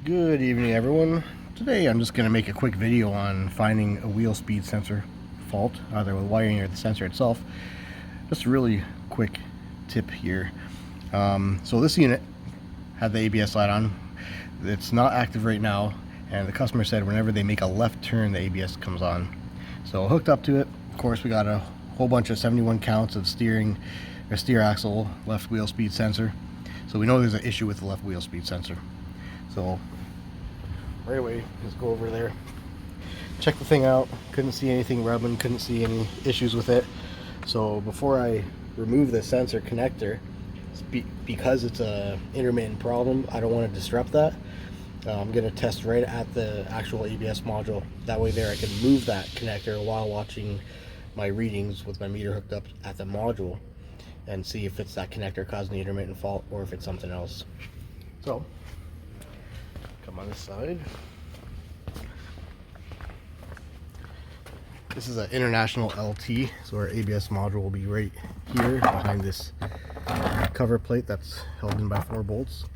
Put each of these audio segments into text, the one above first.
Good evening, everyone. Today I'm just going to make a quick video on finding a wheel speed sensor fault, either with wiring or the sensor itself. Just a really quick tip here. So this unit had the ABS light on. It's not active right now, and the customer said whenever they make a left turn the ABS comes on. So hooked up to it, of course, we got a whole bunch of 71 counts of steer axle left wheel speed sensor. So we know there's an issue with the left wheel speed sensor. So right away, just go over there, check the thing out. Couldn't see anything rubbing, couldn't see any issues with it. So before I remove the sensor connector, because it's a intermittent problem, I don't want to disrupt that. I'm going to test right at the actual ABS module. That way there I can move that connector while watching my readings with my meter hooked up at the module and see if it's that connector causing the intermittent fault or if it's something else. So come on this side. This is an international LT, so our ABS module will be right here behind this cover plate that's held in by 4 bolts.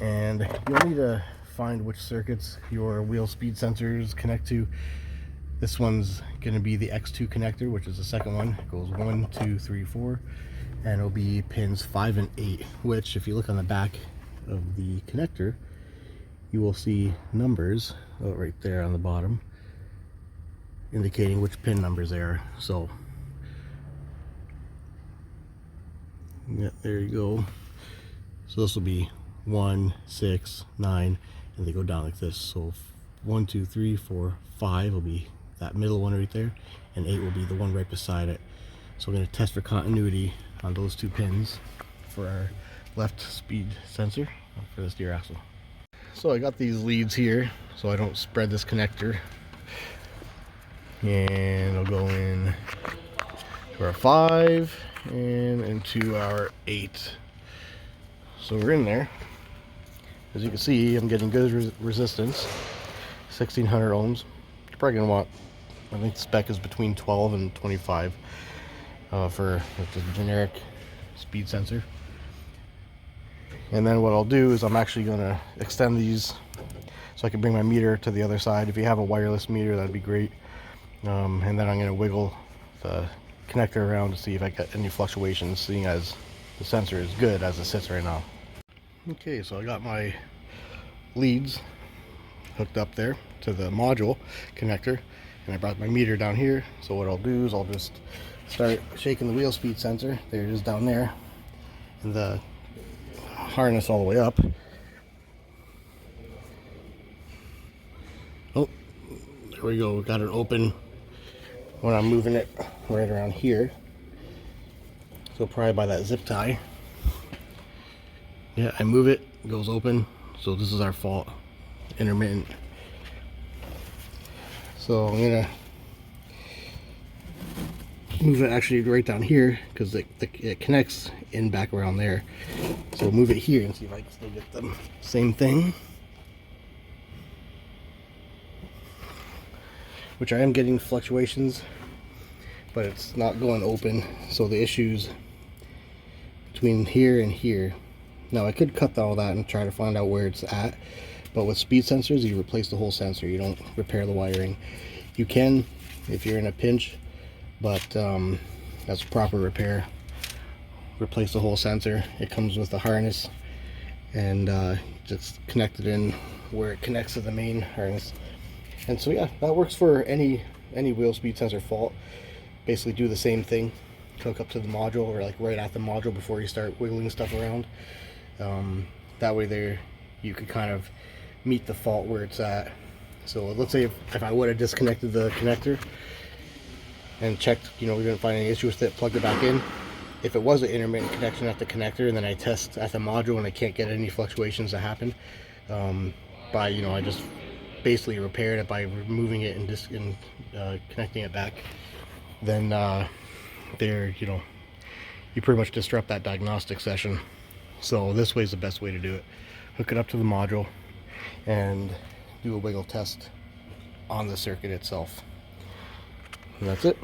And you'll need to find which circuits your wheel speed sensors connect to. This one's going to be the X2 connector, which is the second one. It goes 1, 2, 3, 4, and it'll be pins 5 and 8, which if you look on the back of the connector, you will see numbers right there on the bottom indicating which pin numbers they are. So yeah, there you go. So this will be 1, 6, 9, and they go down like this. So 1, 2, 3, 4, 5 will be that middle one right there, and 8 will be the one right beside it. So we're going to test for continuity on those 2 pins for our left speed sensor for the steer axle. So I got these leads here so I don't spread this connector, and I'll go in to our 5 and into our 8. So we're in there. As you can see, I'm getting good resistance, 1600 ohms. You're probably going to want, I think the spec is between 12 and 25 for the generic speed sensor. And then what I'll do is I'm actually going to extend these so I can bring my meter to the other side. If you have a wireless meter, that'd be great. And then I'm going to wiggle the connector around to see if I get any fluctuations, seeing as the sensor is good as it sits right now. Okay, so I got my leads hooked up there to the module connector, and I brought my meter down here. So what I'll do is I'll just start shaking the wheel speed sensor. There it is down there, and the harness all the way up. Oh, there we go. We got it open when I'm moving it right around here. So probably by that zip tie. Yeah, I move it, it goes open. So this is our fault, intermittent. So I'm gonna move it actually right down here because it connects in back around there. So move it here and see if I can still get the same thing. Which I am getting fluctuations, but it's not going open. So the issues between here and here. Now I could cut all that and try to find out where it's at, but with speed sensors you replace the whole sensor. You don't repair the wiring. You can if you're in a pinch, but that's proper repair. Replace the whole sensor. It comes with a harness, and just connect it in where it connects to the main harness. And so yeah, that works for any wheel speed sensor fault. Basically do the same thing, hook up to the module, or like right at the module before you start wiggling stuff around. That way there you could kind of meet the fault where it's at. So let's say if I would have disconnected the connector and checked, we didn't find any issue with it, plugged it back in. If it was an intermittent connection at the connector, and then I test at the module and I can't get any fluctuations that happen, I just basically repaired it by removing it and connecting it back, then you pretty much disrupt that diagnostic session. So this way is the best way to do it. Hook it up to the module and do a wiggle test on the circuit itself. And that's it.